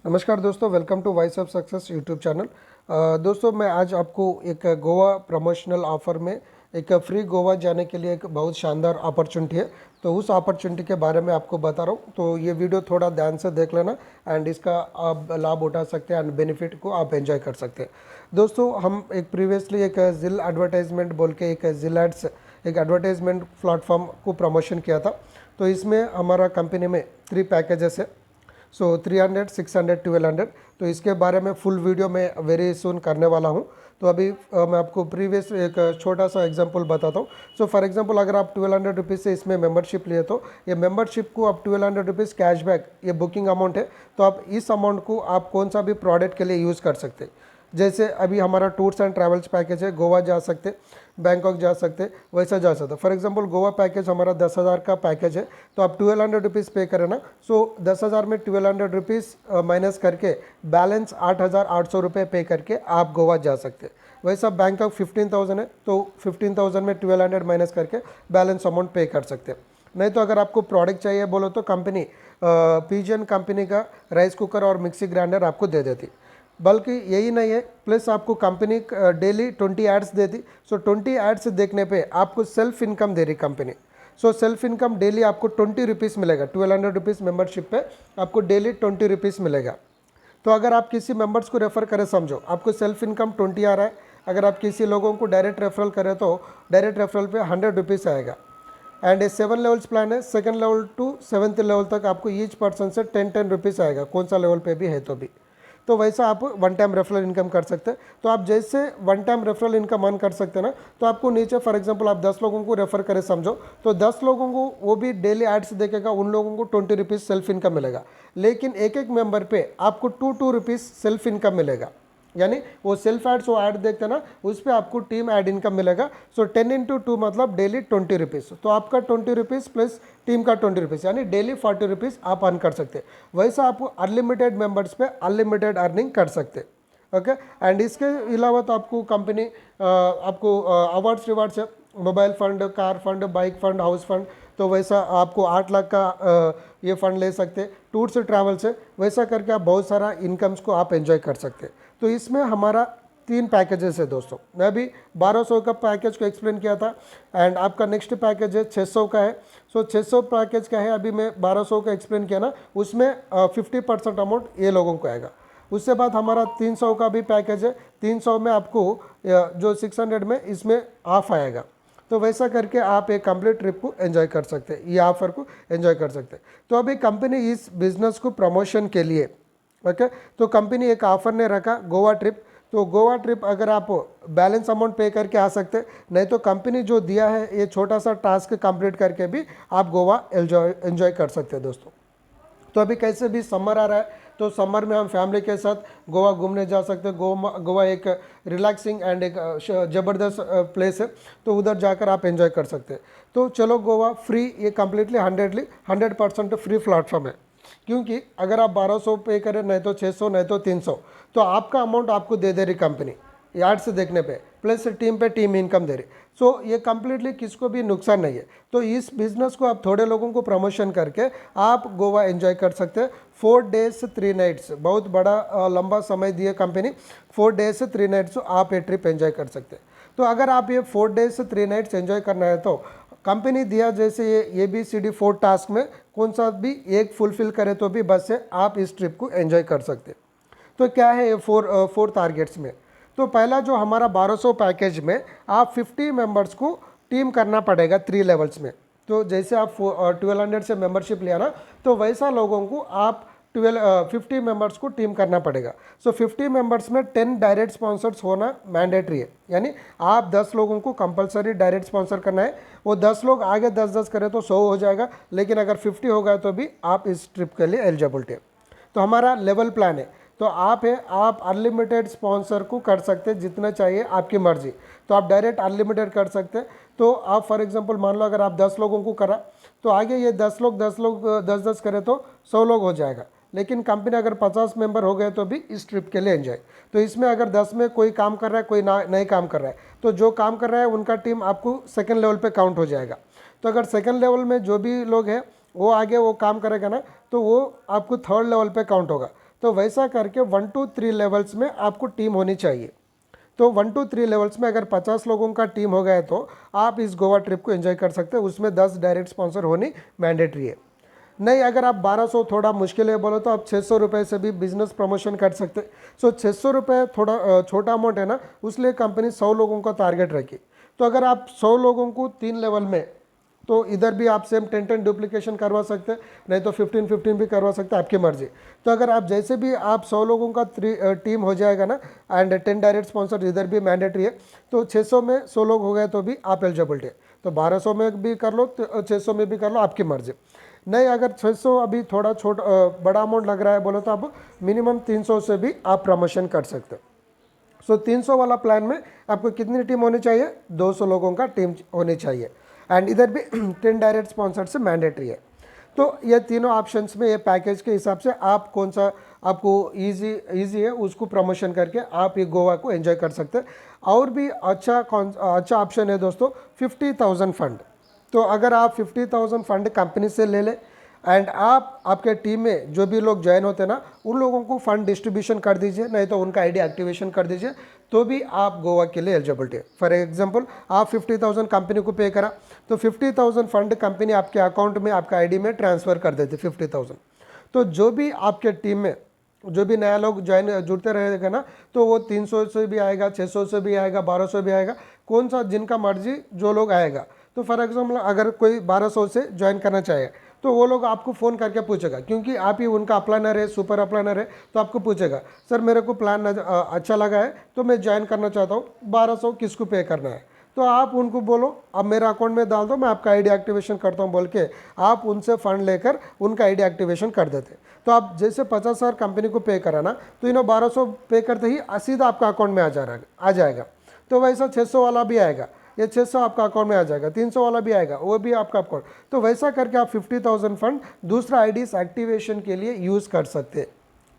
नमस्कार दोस्तों, welcome to voice of success YouTube channel. दोस्तों, मैं आज आपको एक गोवा प्रमोशनल ऑफ़र में एक फ्री गोवा जाने के लिए एक बहुत शानदार अपॉर्चुनिटी है। तो उस अपॉर्चुनिटी के बारे में आपको बता रहा हूँ, तो ये वीडियो थोड़ा ध्यान से देख लेना एंड इसका आप लाभ उठा सकते हैं एंड बेनिफिट को आप एंजॉय कर सकते हैं। दोस्तों, हम एक प्रीवियसली एक जिल एडवर्टाइजमेंट बोल के एक जिल एड्स एक एडवर्टाइजमेंट प्लेटफॉर्म को प्रमोशन किया था। तो इसमें हमारा कंपनी में 3 पैकेजेस है। सो 300, 600, 1200। तो इसके बारे में फुल वीडियो मैं वेरी सुन करने वाला हूँ। तो अभी मैं आपको प्रीवियस एक छोटा सा एग्जांपल बताता हूँ। सो फॉर एग्जांपल, अगर आप 1200 रुपीज़ से इसमें मेंबरशिप लिए तो ये मेंबरशिप को आप 1200 रुपीज़ कैशबैक, ये बुकिंग अमाउंट है। तो आप इस अमाउंट को आप कौन सा भी प्रोडक्ट के लिए यूज़ कर सकते हैं। जैसे अभी हमारा टूर्स एंड ट्रैवल्स पैकेज है, गोवा जा सकते, बैंकॉक जा सकते, वैसा जा सकते। फॉर एग्जांपल, गोवा पैकेज हमारा 10,000 का पैकेज है। तो आप 1200 रुपीज़ पे करें ना। सो 10,000 में 1200 रुपीज़ माइनस करके बैलेंस 8,800 रुपये पे करके आप गोवा जा सकते। वैसा बैंकॉक 15,000 है, तो 15,000 में 1200 माइनस करके बैलेंस अमाउंट पे कर सकते। नहीं तो अगर आपको प्रोडक्ट चाहिए बोलो तो कंपनी पिजन कंपनी का राइस कुकर और मिक्सी ग्राइंडर आपको दे देती। बल्कि यही नहीं है, प्लस आपको कंपनी डेली 20 एड्स देती। सो 20 एड्स देखने पे आपको सेल्फ इनकम दे रही company. So self income daily आपको 20 रुपीज़ मिलेगा। 1200 रुपीज़ मेंबरशिप पे आपको डेली 20 रुपीज़ मिलेगा। तो अगर आप किसी मेंबर्स को रेफ़र करें, समझो आपको सेल्फ इनकम 20 आ रहा है। अगर आप किसी लोगों को डायरेक्ट रेफरल करें तो डायरेक्ट रेफरल पे 100 रुपीज़ आएगा। एंड ये 7 लेवल्स प्लान है। Second level to 7th level तक आपको ईच पर्सन से 10 रुपीज़ आएगा, कौन सा लेवल पे भी है तो भी। तो वैसा आप वन टाइम रेफरल इनकम कर सकते हैं। तो आप जैसे one time referral income earn कर सकते हैं ना, तो आपको नीचे फॉर एग्जांपल आप 10 लोगों को रेफर करें समझो, तो 10 लोगों को वो भी डेली एड्स देखेगा, उन लोगों को 20 रुपीज़ सेल्फ इनकम मिलेगा। लेकिन एक एक मेंबर पे आपको 2 रुपीज़ सेल्फ इनकम मिलेगा। यानी वो सेल्फ एड्स वो ऐड देखते हैं ना, उस पर आपको टीम ऐड इनकम मिलेगा। सो 10 इंटू 2 मतलब डेली 20 रुपीज़। तो आपका 20 रुपीज़ प्लस टीम का 20 रुपीज़, यानी डेली 40 रुपीज़ आप अर्न कर सकते। वैसा आप अनलिमिटेड मेंबर्स पे अनलिमिटेड अर्निंग कर सकते। ओके। एंड इसके अलावा तो आपको कंपनी आपको अवार्ड्स रिवार्ड्स है, mobile fund, car fund, bike fund, house fund. तो वैसा आपको 8 लाख का ये फंड ले सकते। टूर्स ट्रैवल्स है, वैसा करके आप बहुत सारा इनकम्स को आप एंजॉय कर सकते। तो इसमें हमारा 3 पैकेजेस है दोस्तों। मैं अभी 1200 का पैकेज को एक्सप्लेन किया था एंड आपका नेक्स्ट पैकेज है 600 का है। सो 600 पैकेज का है, अभी मैं 1200 का एक्सप्लेन किया ना, उसमें 50% अमाउंट ये लोगों को आएगा। उसके बाद हमारा 300 का भी पैकेज है। 300 में आपको जो 600 में इसमें ऑफ आएगा। तो वैसा करके आप एक कंप्लीट ट्रिप को एंजॉय कर सकते हैं, ये ऑफर को एंजॉय कर सकते हैं। तो अभी कंपनी इस बिजनेस को प्रमोशन के लिए ओके, तो कंपनी एक ऑफर ने रखा गोवा ट्रिप। तो गोवा ट्रिप अगर आप बैलेंस अमाउंट पे करके आ सकते, नहीं तो कंपनी जो दिया है ये छोटा सा टास्क कंप्लीट करके भी आप गोवा एंजॉय कर सकते हैं दोस्तों। तो अभी कैसे भी समर आ रहा है, तो समर में हम फैमिली के साथ गोवा घूमने जा सकते हैं। गोवा एक रिलैक्सिंग एंड एक ज़बरदस्त प्लेस है, तो उधर जाकर आप एंजॉय कर सकते हैं। तो चलो गोवा फ्री, ये कम्प्लीटली 100% फ्री प्लेटफॉर्म है। क्योंकि अगर आप 1200 पे करें, नहीं तो 600, नहीं तो 300, तो आपका अमाउंट आपको दे रही कंपनी यार्ड से देखने पे, प्लस टीम पे टीम इनकम दे रही। सो ये कम्प्लीटली किसको भी नुकसान नहीं है। तो इस बिजनेस को आप थोड़े लोगों को प्रमोशन करके आप गोवा एंजॉय कर सकते हैं। 4 days 3 nights, बहुत बड़ा लंबा समय दिए कंपनी। 4 days 3 nights आप ये ट्रिप एंजॉय कर सकते हैं। तो अगर आप ये 4 days 3 nights एंजॉय करना है तो कंपनी दिया जैसे ये ABCD 4 टास्क में कौन सा भी एक फुलफिल करे तो भी बस से आप इस ट्रिप को एंजॉय कर सकते। तो क्या है ये 4 टारगेट्स में। तो पहला जो हमारा 1200 पैकेज में आप 50 मेंबर्स को टीम करना पड़ेगा 3 लेवल्स में। तो जैसे आप 1200 से मेंबरशिप लिया ना, तो वैसा लोगों को आप 50 मेंबर्स को टीम करना पड़ेगा। सो 50 मेंबर्स में 10 डायरेक्ट स्पॉन्सर्स होना मैंडेटरी है। यानी आप 10 लोगों को कंपलसरी डायरेक्ट स्पॉन्सर करना है। वो 10 लोग आगे 10-10 करें तो 100 हो जाएगा, लेकिन अगर 50 हो गया तो भी आप इस ट्रिप के लिए एलिजिबिलिटी है। तो हमारा लेवल प्लान है, तो आप अनलिमिटेड स्पॉन्सर को कर सकते हैं, जितना चाहिए आपकी मर्जी। तो आप डायरेक्ट अनलिमिटेड कर सकते हैं। तो आप फॉर एग्जांपल मान लो अगर आप 10 लोगों को करा, तो आगे ये 10 लोग 10-10 करें तो 100 लोग हो जाएगा। लेकिन कंपनी अगर 50 मेंबर हो गए तो भी इस ट्रिप के लिए एंजॉय। तो इसमें अगर 10 में कोई काम कर रहा है, कोई नहीं काम कर रहा है, तो जो काम कर रहा है उनका टीम आपको सेकेंड लेवल पे काउंट हो जाएगा। तो अगर सेकेंड लेवल में जो भी लोग हैं वो आगे वो काम करेगा ना, तो वो आपको थर्ड लेवल पे काउंट होगा। तो वैसा करके 1 to 3 लेवल्स में आपको टीम होनी चाहिए। तो 1 to 3 लेवल्स में अगर 50 लोगों का टीम हो गया तो आप इस गोवा ट्रिप को एंजॉय कर सकते हैं। उसमें 10 डायरेक्ट स्पॉन्सर होनी मैंडेटरी है। नहीं, अगर आप 1200 थोड़ा मुश्किल है बोलो तो आप 600 रुपये से भी बिजनेस प्रमोशन कर सकते। सो 600 रुपये थोड़ा छोटा अमाउंट है ना, उसलिए कंपनी 100 लोगों का टारगेट रखी। तो अगर आप 100 लोगों को 3 लेवल में, तो इधर भी आप सेम 10 डुप्लीकेशन करवा सकते हैं, नहीं तो 15 भी करवा सकते हैं, आपकी मर्जी। तो अगर आप जैसे भी आप 100 लोगों का टीम हो जाएगा ना, एंड 10 डायरेक्ट स्पॉन्सर इधर भी मैंडेटरी है, तो 600 में 100 लोग हो गए तो भी आप एलिजिबिलिटी है। तो 1200 में भी कर लो, तो 600 में भी कर लो, आपकी मर्जी। नहीं, अगर 600 अभी थोड़ा छोटा बड़ा अमाउंट लग रहा है बोलो तो आप मिनिमम 300 से भी आप प्रमोशन कर सकते हो। सो 300 वाला प्लान में आपको कितनी टीम होनी चाहिए? 200 लोगों का टीम होनी चाहिए, एंड इधर भी 10 डायरेक्ट स्पॉन्सर से मैंडेटरी है। तो ये तीनों ऑप्शंस में ये पैकेज के हिसाब से आप कौन सा आपको इजी है उसको प्रमोशन करके आप ये गोवा को एंजॉय कर सकते हैं। और भी अच्छा ऑप्शन है दोस्तों, 50,000 फंड। तो अगर आप 50,000 फंड कंपनी से ले लें, एंड आप आपके टीम में जो भी लोग ज्वाइन होते हैं ना, उन लोगों को फंड डिस्ट्रीब्यूशन कर दीजिए, नहीं तो उनका आईडी एक्टिवेशन कर दीजिए, तो भी आप गोवा के लिए एलिजिबिलिटी है। फॉर एग्जांपल, आप 50,000 कंपनी को पे करा, तो 50,000 फंड कंपनी आपके अकाउंट में आपका आईडी में ट्रांसफ़र कर देती 50,000। तो जो भी आपके टीम में जो भी नया लोग जुड़ते रहेगा ना, तो वो 300 से भी आएगा, 600 से भी आएगा, 1200 भी आएगा, कौन सा जिनका मर्जी जो लोग आएगा। तो फॉर एग्जाम्पल, अगर कोई 1200 से ज्वाइन करना चाहे तो वो लोग आपको फ़ोन करके पूछेगा, क्योंकि आप ही उनका अपलाइनर है, सुपर अपलाइनर है, तो आपको पूछेगा, सर मेरे को प्लान अच्छा लगा है तो मैं ज्वाइन करना चाहता हूँ, 1200 किसको पे करना है। तो आप उनको बोलो, अब मेरा अकाउंट में डाल दो, मैं आपका आईडी एक्टिवेशन करता हूँ बोल के आप उनसे फ़ंड लेकर उनका आईडी एक्टिवेशन कर देते। तो आप जैसे 50,000 कंपनी को पे करा ना, तो इन्होंने 1200 पे करते ही सीधा आपका अकाउंट में आ जाएगा। तो वैसा 600 वाला भी आएगा, ये 600 आपका अकाउंट में आ जाएगा, 300 वाला भी आएगा, वो भी आपका अकाउंट। तो वैसा करके आप 50,000 फंड दूसरा आईडीज एक्टिवेशन के लिए यूज़ कर सकते हैं,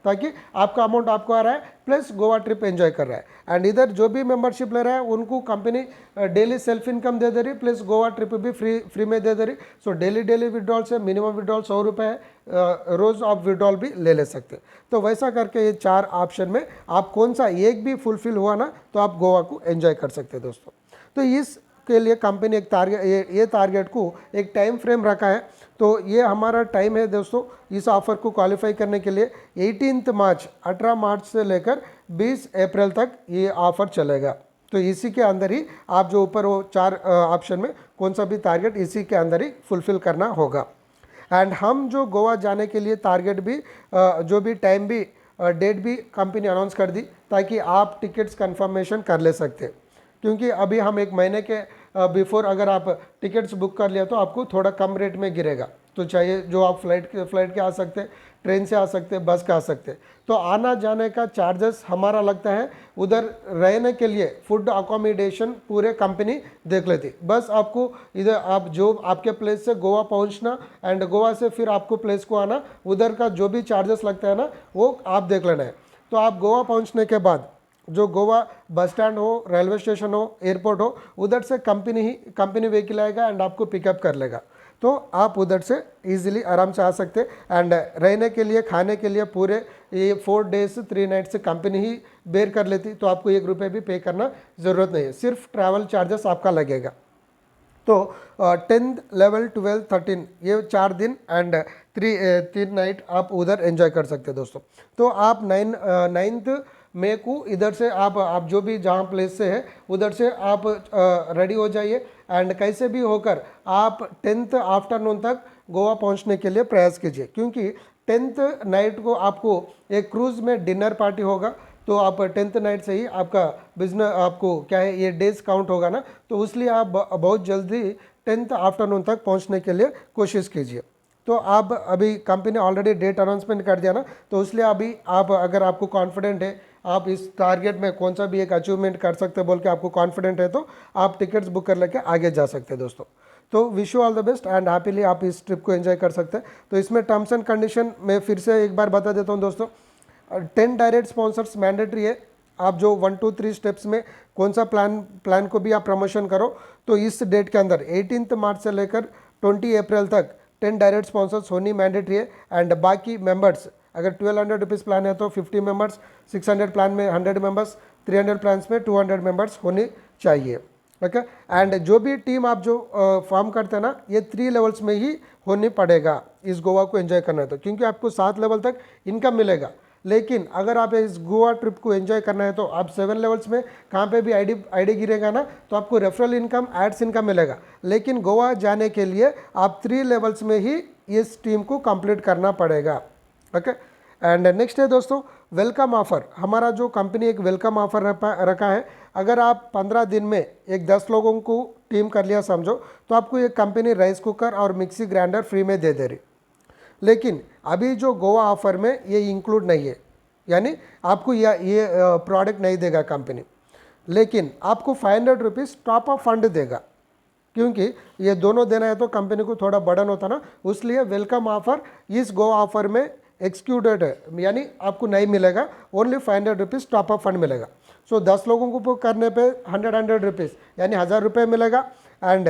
ताकि आपका अमाउंट आपको आ रहा है, प्लस गोवा ट्रिप एंजॉय कर रहा है। एंड इधर जो भी मेंबरशिप ले रहा है उनको कंपनी डेली सेल्फ इनकम दे दे रही, प्लस गोवा ट्रिप भी फ्री में दे दे रही। सो डेली विड्रॉल से मिनिमम विड्रॉल 100 रुपये है, रोज़ आप विड्रॉल भी ले सकते। तो वैसा करके ये 4 ऑप्शन में आप कौन सा एक भी फुलफिल हुआ ना, तो आप गोवा को एंजॉय कर सकते हैं दोस्तों। तो इसके लिए कंपनी एक टारगेट को एक टाइम फ्रेम रखा है। तो ये हमारा टाइम है दोस्तों, इस ऑफ़र को क्वालिफाई करने के लिए 18 मार्च 18 मार्च से लेकर 20 अप्रैल तक ये ऑफ़र चलेगा। तो इसी के अंदर ही आप जो ऊपर वो 4 ऑप्शन में कौन सा भी टारगेट इसी के अंदर ही फुलफ़िल करना होगा। एंड हम जो गोवा जाने के लिए टारगेट भी जो भी टाइम भी डेट भी कंपनी अनाउंस कर दी, ताकि आप टिकट्स कंफर्मेशन कर ले सकते। क्योंकि अभी हम एक महीने के बिफोर अगर आप टिकट्स बुक कर लिया तो आपको थोड़ा कम रेट में गिरेगा। तो चाहिए जो आप फ्लाइट के आ सकते, ट्रेन से आ सकते, बस का आ सकते। तो आना जाने का चार्जेस हमारा लगता है, उधर रहने के लिए फूड अकोमोडेशन पूरे कंपनी देख लेती। बस आपको इधर आप जो आपके प्लेस से गोवा पहुंचना, एंड गोवा से फिर आपको प्लेस को आना, उधर का जो भी चार्जेस लगता है ना, वो आप देख लेना है। तो आप गोवा पहुंचने के बाद जो गोवा बस स्टैंड हो, रेलवे स्टेशन हो, एयरपोर्ट हो, उधर से कंपनी व्हीकल आएगा एंड आपको पिकअप कर लेगा। तो आप उधर से इजीली आराम से आ सकते। एंड रहने के लिए, खाने के लिए पूरे ये 4 days 3 nights से कंपनी ही बेयर कर लेती। तो आपको 1 रुपये भी पे करना ज़रूरत नहीं है, सिर्फ ट्रैवल चार्जेस आपका लगेगा। तो 10th, 11th, 12th, 13 ये 4 दिन एंड 3 नाइट आप उधर एंजॉय कर सकते हैं दोस्तों। तो आप 9th मई को इधर से आप जो भी जहाँ प्लेस से है उधर से आप रेडी हो जाइए, एंड कैसे भी होकर आप 10th आफ्टरनून तक गोवा पहुँचने के लिए प्रयास कीजिए। क्योंकि 10th नाइट को आपको एक क्रूज़ में डिनर पार्टी होगा। तो आप 10th नाइट से ही आपका बिजनेस आपको क्या है ये डेज काउंट होगा ना, तो इसलिए आप बहुत जल्दी 10th आफ्टरनून तक पहुंचने के लिए कोशिश कीजिए। तो आप अभी कंपनी ऑलरेडी डेट अनाउंसमेंट कर दिया ना, तो इसलिए अभी आप अगर आपको कॉन्फिडेंट है आप इस टारगेट में कौन सा भी एक अचीवमेंट कर सकते बोल के आपको कॉन्फिडेंट है, तो आप टिकट्स बुक कर लेके आगे जा सकते हैं दोस्तों। तो wish you all the best and happily आप इस ट्रिप को एंजॉय कर सकते हैं। तो इसमें टर्म्स एंड कंडीशन मैं फिर से एक बार बता देता हूँ दोस्तों। 10 डायरेक्ट स्पॉन्सर्स मैंडेटरी है। आप जो 1 2 3 स्टेप्स में कौन सा प्लान को भी आप प्रमोशन करो, तो इस डेट के अंदर 18 मार्च से लेकर 20 अप्रैल तक 10 डायरेक्ट स्पॉन्सर्स होनी मैंडेटरी है। एंड बाकी मेंबर्स अगर 1200 रुपीज़ प्लान है तो 50 मेंबर्स, 600 प्लान में 100 मेंबर्स, 300 प्लान्स में 200 मेंबर्स होनी चाहिए। ओके, एंड जो भी टीम आप जो फॉर्म करते हैं ना, ये 3 लेवल्स में ही होनी पड़ेगा इस गोवा को एंजॉय करना है तो, क्योंकि आपको 7 लेवल तक इनकम मिलेगा। लेकिन अगर आप इस गोवा ट्रिप को एंजॉय करना है तो आप 7 लेवल्स में कहाँ पे भी आईडी गिरेगा ना, तो आपको रेफरल इनकम, एड्स इनकम मिलेगा। लेकिन गोवा जाने के लिए आप 3 लेवल्स में ही इस टीम को कंप्लीट करना पड़ेगा। ओके, एंड नेक्स्ट है दोस्तों वेलकम ऑफर। हमारा जो कंपनी एक वेलकम ऑफर रखा है। अगर आप 15 दिन में एक 10 लोगों को टीम कर लिया समझो, तो आपको ये कंपनी राइस कुकर और मिक्सी ग्राइंडर फ्री में दे रही। लेकिन अभी जो गोवा ऑफर में ये इंक्लूड नहीं है, यानी आपको ये प्रोडक्ट नहीं देगा कंपनी, लेकिन आपको 500 रुपीज़ टॉप अप फंड देगा, क्योंकि ये दोनों देना है तो कंपनी को थोड़ा बर्डन होता ना, इसलिए वेलकम ऑफर इस गोवा ऑफर में एक्सक्लूडेड है, यानी आपको नहीं मिलेगा। Only 500 rupees top up fund मिलेगा। सो 10 लोगों को बुक करने पे 100 रुपीज़ यानी 1000 रुपये मिलेगा, एंड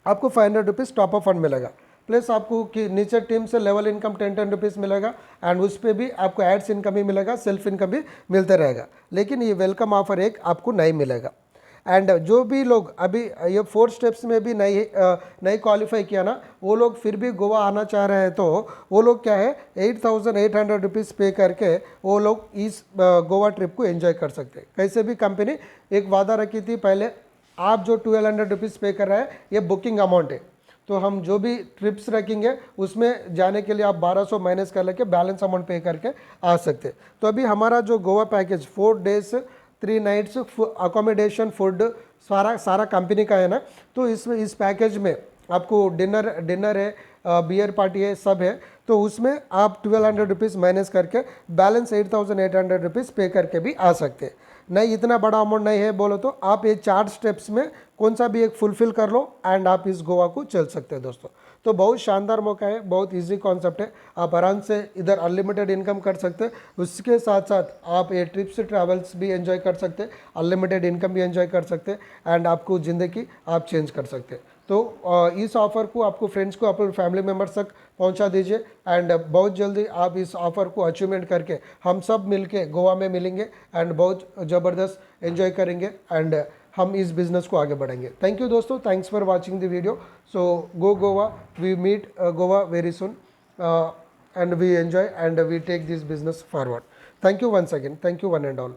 आपको 500 रुपीज़ टॉप अप फंड मिलेगा। प्लस आपको कि नीचे टीम से लेवल इनकम 10 रुपीज़ मिलेगा, एंड उस पर भी आपको एड्स इनकम भी मिलेगा, सेल्फ इनकम भी मिलते रहेगा। लेकिन ये वेलकम ऑफर एक आपको नहीं मिलेगा। एंड जो भी लोग अभी ये 4 स्टेप्स में भी नहीं क्वालिफाई किया ना, वो लोग फिर भी गोवा आना चाह रहे हैं तो वो लोग क्या है 8800 रुपीज़ पे करके वो लोग इस गोवा ट्रिप को एंजॉय कर सकते हैं। कैसे भी कंपनी एक वादा रखी थी पहले, आप जो 1200 रुपीज़ पे कर रहे हैं ये बुकिंग अमाउंट है, तो हम जो भी ट्रिप्स रखेंगे उसमें जाने के लिए आप 1200 माइनस कर लेके बैलेंस अमाउंट पे करके आ सकते हैं। तो अभी हमारा जो Goa package 4 days 3 nights accommodation food सारा कंपनी का है ना, तो इस पैकेज में आपको डिनर है, बियर पार्टी है, सब है। तो उसमें आप 1200 रुपीज़ माइनस करके बैलेंस 8800 रुपीज़ पे करके भी आ सकते हैं। नहीं इतना बड़ा अमाउंट नहीं है बोलो तो आप ये 4 स्टेप्स में कौन सा भी एक फुलफिल कर लो एंड आप इस गोवा को चल सकते हैं दोस्तों। तो बहुत शानदार मौका है, बहुत इजी कॉन्सेप्ट है, आप आराम से इधर अनलिमिटेड इनकम कर सकते हैं। उसके साथ साथ आप ये ट्रिप्स ट्रैवल्स भी एंजॉय कर सकते हैं, अनलिमिटेड इनकम भी एंजॉय कर सकते हैं, एंड आपको ज़िंदगी आप चेंज कर सकते हैं। तो इस ऑफ़र को आपको फ्रेंड्स को, अपने फैमिली मेम्बर्स तक पहुंचा दीजिए, एंड बहुत जल्दी आप इस ऑफ़र को अचीवमेंट करके हम सब मिलके गोवा में मिलेंगे एंड बहुत ज़बरदस्त एंजॉय करेंगे, एंड हम इस बिज़नेस को आगे बढ़ेंगे। थैंक यू दोस्तों, thanks for watching the video. So go Goa, we meet Goa very soon, and we enjoy and we take this business forward. Thank you once again, thank you one and all.